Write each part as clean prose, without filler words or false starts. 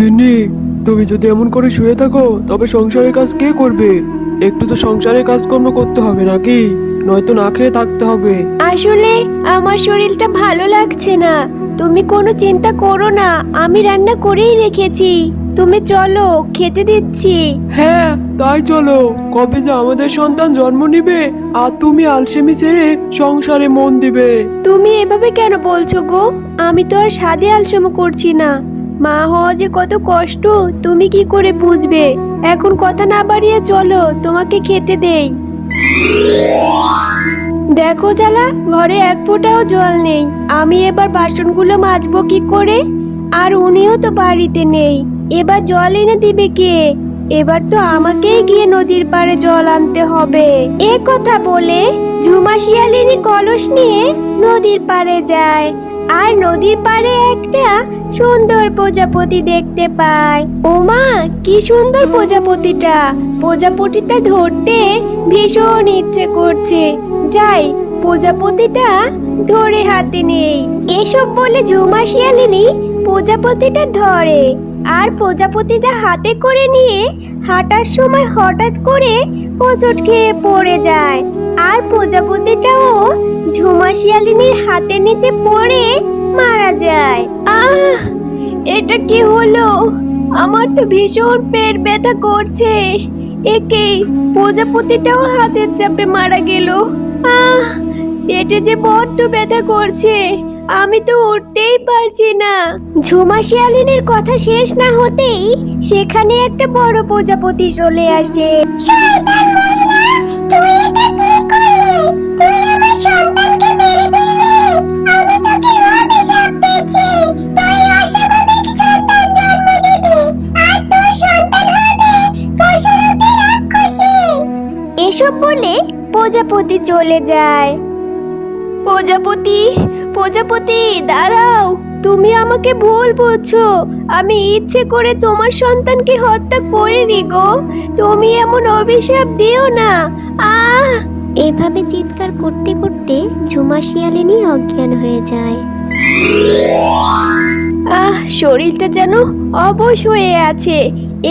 গিন্নি, তুমি যদি এমন করে শুয়ে থাকো তবে সংসারের কাজ কে করবে? একটু তো সংসারের কাজকর্ম করতে হবে নাকি? নয়তো না খেয়ে থাকতে হবে। আসলে আমার শরীরটা ভালো লাগছে না। তুমি কোনো চিন্তা করো না, আমি রান্না করেই রেখেছি। তুমি চলো, খেতে দিচ্ছি। হ্যাঁ, তাই চলো। কবে যে আমাদের সন্তান জন্ম নিবে আর তুমি আলসেমি ছেড়ে সংসারে মন দিবে। তুমি এভাবে কেন বলছো গো? আমি তো আর সাদে আলসেমি করছি না। মা হওয়া যে কত কষ্ট তুমি কি করে বুঝবে? এখন কথা না বাড়িয়ে চলো, তোমাকে খেতে দেই। দেখো জালা, ঘরে এক ফোঁটাও জল নেই। আমি এবার বাসনগুলো মাজবো কি করে? আর উনিও তো বাড়িতে নেই। এবার জল এনে দিবে কে? এবার তো আমাকেই গিয়ে নদীর পাড়ে জল আনতে হবে। এ কথা বলে ঝুমা শিয়ালিনী কলস নিয়ে নদীর পাড়ে যায়। আর নদীর পাড়ে একটা সুন্দর প্রজাপতি দেখতে পায়। ওমা, কি সুন্দর প্রজাপতিটা! প্রজাপতিটা ধরতে ভীষণ ইচ্ছে করছে। যাই, প্রজাপতিটা ধরে হাতে নেই। এসব বলে ঝুমা শিয়ালিনী প্রজাপতিটা ধরে আর প্রজাপতিটা হাতে করে নিয়ে হাঁটার সময় হঠাৎ করে হোঁচট খেয়ে পড়ে যায়। আর প্রজাপতিটাও ঝুমা শিয়ালিনীর হাতের নিচে পড়ে মারা যায়। আহ, এটা কি হলো? আমার তো ভীষণ পেট ব্যথা করছে। একে প্রজাপতিটাও হাতের চাপে মারা গেল। আহ, পেটে যে বড্ড ব্যথা করছে, আমি তো উঠতেই পারছি না। ঝুমা শিয়ালিনীর কথা শেষ না হতেই সেখানে একটা বড় প্রজাপতি চলে আসে। শয়তান মহিলা, তুই এটা কি করলি? তুই আমার সন্তানকে মেরে ফেললি। আমি তোকে অভিশাপ দিচ্ছি, তুই অস্বাভাবিক সন্তান জন্ম দিবি আর তোর সন্তান হবে পশুরূপী রাক্ষসী। এসব বলে প্রজাপতি চলে যায়। প্রজাপতি, প্রজাপতি দাঁড়াও, তুমি আমাকে ভুল বুঝছো। আমি ইচ্ছে করে তোমার সন্তানকে হত্যা করিনি গো। তুমি এমন অভিশাপ দিও না। আহ! এভাবে চিৎকার করতে করতে ঝুমা শিয়ালিনী অজ্ঞান হয়ে যায়। শরীরটা যেন অবশ হয়ে আছে।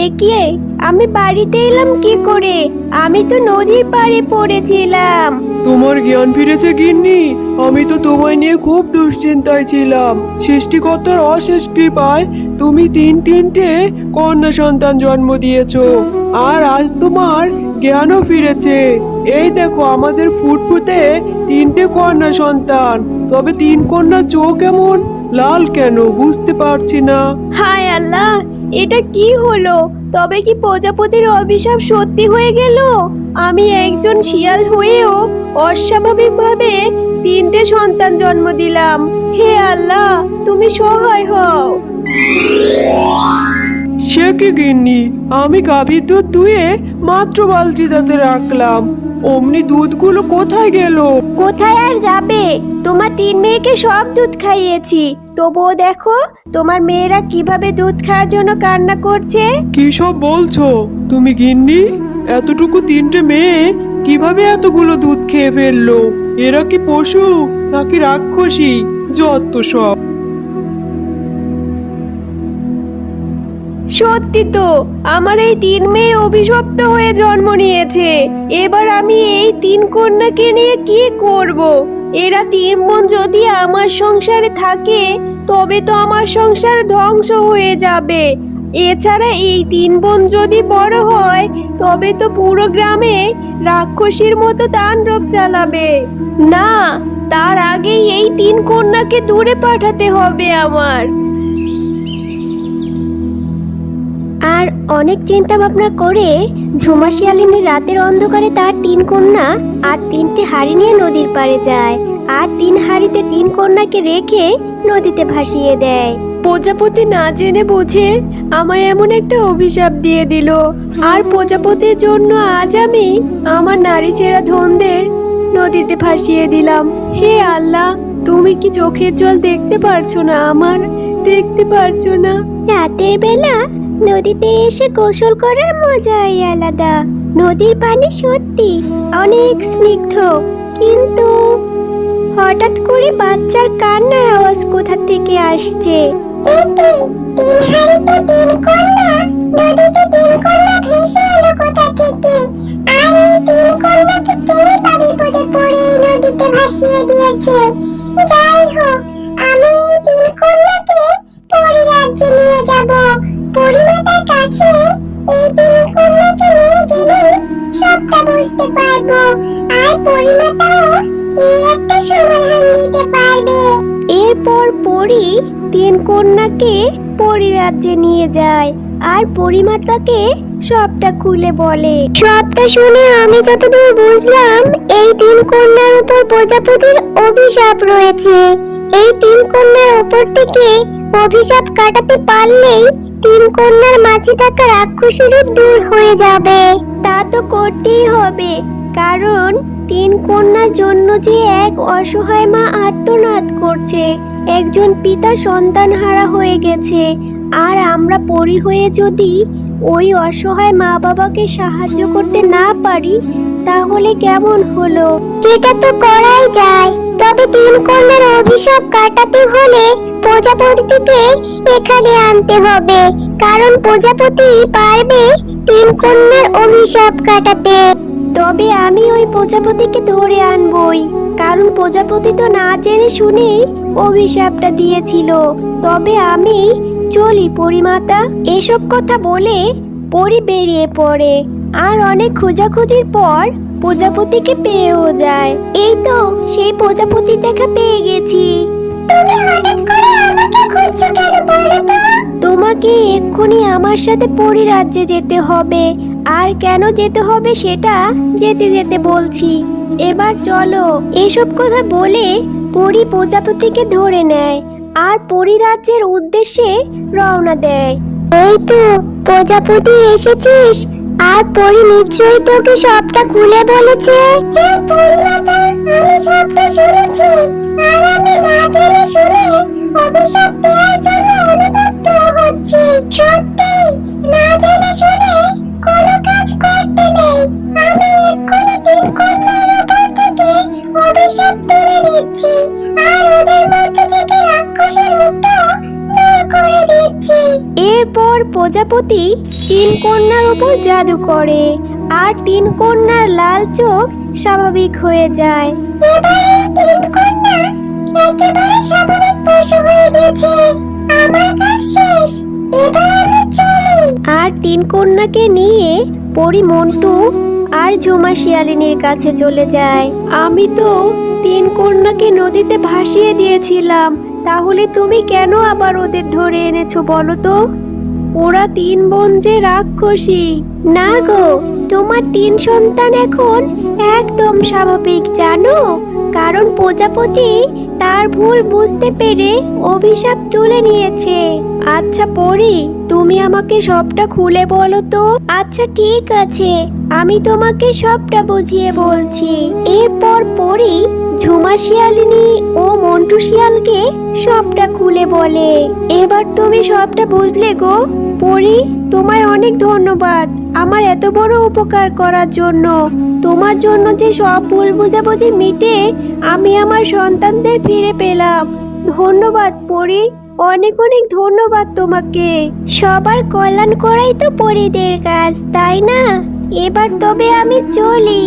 একে আমি বাড়িতে এলাম কি করে? আমি তো নদীর পাড়ে পড়েছিলাম। তোমার জ্ঞান ফিরেছে গিন্নি? আমি তো তোমায় নিয়ে খুব দুশ্চিন্তায় ছিলাম। সৃষ্টিকর্তার অশেষ কৃপায় তুমি তিনটে কন্যা সন্তান জন্ম দিয়েছো। আর আজ তোমার জ্ঞানও ফিরেছে। এই দেখো আমাদের ফুটফুটে তিনটে কন্যা সন্তান। তবে তিন কন্যার চোখ এমন লাল কেন বুঝতে পারছি না। হায় আল্লাহ, এটা কি হলো? তবে কি প্রজাপতির অভিশাপ সত্যি হয়ে গেল? আমি একজন শিয়াল হয়েও অস্বাভাবিকভাবে তিনটে সন্তান জন্ম দিলাম। হে আল্লাহ, তুমি সহায় হও। সে কি গিন্নি, আমি গাভীর দুধ ধুয়ে মাত্র বালতিটাতে রাখলাম, অমনি দুধগুলো কোথায় গেল? কোথায় আর যাবে? তোমার তিন মেয়েকে সব দুধ খাইয়েছি, তবুও দেখো তোমার মেয়েরা কিভাবে দুধ খাওয়ার জন্য কান্না করছে। কি সব বলছো তুমি গিন্নি? এতটুকু তিনটে মেয়ে কিভাবে এতগুলো দুধ খেয়ে ফেললো? এরা কি পশু নাকি রাক্ষসী? যত সব। সত্যি তো, আমার এই তিন মেয়ে অভিশপ্ত হয়ে জন্ম নিয়েছে। এবার আমি এই তিন কন্যাকে নিয়ে কি করব? এরা তিন বোন যদি আমার সংসারে থাকে তবে তো আমার সংসার ধ্বংস হয়ে যাবে। এছাড়া এই তিন বোন যদি বড় হয় তবে তো পুরো গ্রামে রাক্ষসীর মতো তাণ্ডব চালাবে। না, তার আগেই এই তিন কন্যাকে দূরে পাঠাতে হবে আমার। আর অনেক চিন্তা ভাবনা করে ঝুমা শিয়ালিনী রাতের অন্ধকারে তার তিন কন্যা আর তিনটে হাঁড়ি নিয়ে নদীর পাড়ে যায় আর তিন হাঁড়িতে তিন কন্যাকে রেখে নদীতে ভাসিয়ে দেয়। প্রজাপতি না জেনে বুঝে আমায় এমন একটা অভিশাপ দিয়ে দিল। আর প্রজাপতির জন্য আজ আমি আমার নারী ছেঁড়া ধনদের নদীতে ভাসিয়ে দিলাম। হে আল্লাহ, তুমি কি চোখের জল দেখতে পারছো না? আমার দেখতে পারছো না? রাতের বেলা নদীতে এসে গোসল করার মজাই আলাদা। নদীর পানি সত্যি অনেক স্নিগ্ধ, কিন্তু হঠাৎ করে বাচ্চার কান্নার আওয়াজ কোথা থেকে আসছে? কি তিন হাড়িতে তিন কন্যা, নদীতে তিন কন্যা ভেসে এলো কোথা থেকে? আর এই তিন কন্যাকে কে বা বিপদে পড়ে এই নদীতে ভাসিয়ে দিয়েছে? যাই হোক, আমি এই তিন কন্যাকে পরিরাজ্যে নিয়ে যাব। পরিমাতার কাছে এই তিন কন্যাকে নিয়ে গেলে সবটা বুঝতে পারবো, আর পরিমাতাও এই একটা সমাধান দিতে পারবে। এরপর পরী তিন কন্যাকে পরিরাজ্যে নিয়ে যায় আর পরিমাতাকে সবটা খুলে বলে। সবটা শুনে আমি যতদূর বুঝলাম, এই তিন কন্যার উপর প্রজাপতির অভিশাপ রয়েছে। এই তিন কন্যার উপর থেকে অভিশাপ কাটাতে পারলেই তিন কন্যার মাঝে থাকা রাক্ষসী রূপ দূর হয়ে যাবে। তা তো করতেই হবে, কারণ তিন কন্যার জন্য যে এক অসহায় মা আর্তনাদ করছে। একজন পিতা সন্তানহারা হয়ে গেছে, আর আমরা পরী হয়ে যদি ওই অসহায় মা বাবাকে সাহায্য করতে না পারি তাহলে কেমন হলো? সেটা তো করাই যায়, তবে তিন কন্যার অভিশাপ কাটাতে হলে প্রজাপতিকে এখানে আনতে হবে, কারণ প্রজাপতি পারবে তিন কন্যার অভিশাপ কাটাতে। তবে আমি ওই প্রজাপতিকে ধরে আনবই, কারণ প্রজাপতি তো না জেনে শুনেই অভিশাপটা দিয়েছিল। তবে আমি চলি পরিমাতা। এসব কথা বলে পরি বেরিয়ে পড়ে, আর অনেক খোঁজাখুঁজির পর প্রজাপতিকে পেয়েও যায়। এই তো সেই প্রজাপতি দেখা পেয়ে গেছি। তুমি হঠাৎ করে আমাকে খুঁজছো কেন বলো তো? তোমাকে এক্ষুনি আমার সাথে পরিরাজ্যে যেতে হবে, আর কেন যেতে হবে সেটা যেতে যেতে বলছি। এবার চলো। এসব কথা বলে পরি প্রজাপতিকে ধরে নেয় আর পরিরাজ্যের উদ্দেশ্যে রওনা দেয়। এই তো প্রজাপতি এসেছিস, আর পরি নিশ্চয়ই তোকে সবটা খুলে বলেছে। হ্যাঁ পরিমাতা, আমি সবটা শুনেছি, আর আমি না জেনে শুনে অভিশাপ দেওয়ার জন্য অনুতপ্ত হচ্ছি। সত্যি না জেনে শুনে কোনো কাজ করতে নেই। আমি এক্ষুনি তিন কন্যার উপর থেকে অভিশাপ তুলে নিচ্ছি, আর ওদের মধ্যে থেকে রাক্ষসের রূপটাও দূর করে দিচ্ছি। এরপর প্রজাপতি তিন কন্যার উপর জাদু করে, আর তিন কন্যার লাল চোখ স্বাভাবিক হয়ে যায়। এবার এই তিন কন্যা একেবারে স্বাভাবিক পশু হয়ে গেছে। আমার কাজ শেষ, এবার আমি চলি। আর তিন কন্যাকে নিয়ে পরি মন্টু আর ঝুমা শিয়ালিনীর কাছে চলে যায়। আমি তো তিন কন্যাকে নদীতে ভাসিয়ে দিয়েছিলাম, তাহলে তুমি কেন আবার ওদের ধরে এনেছো বলো তো? ওরা তিন বোন যে রাক্ষসী। না গো, তোমার তিন সন্তান এখন একদম স্বাভাবিক জানো, কারণ প্রজাপতি তার ভুল বুঝতে পেরে অভিশাপ তুলে নিয়েছে। আচ্ছা পরি, তুমি আমাকে সবটা খুলে বলো তো। আচ্ছা ঠিক আছে, আমি তোমাকে সবটা বুঝিয়ে বলছি। এরপর পরি ঝুমা শিয়ালিনী ও মন্টু শিয়ালকে সবটা খুলে বলে। এবার তুমি সবটা বুঝলে গো পরি, তোমায় অনেক ধন্যবাদ আমার এত বড় উপকার করার জন্য। তোমার জন্য যে সব ভুল বোঝাবুঝি মিটে আমি আমার সন্তানদের ফিরে পেলাম। ধন্যবাদ পরি, অনেক অনেক ধন্যবাদ তোমাকে। সবার কল্যাণ করাই তো পরিদের কাজ, তাই না? এবার তবে আমি চলি।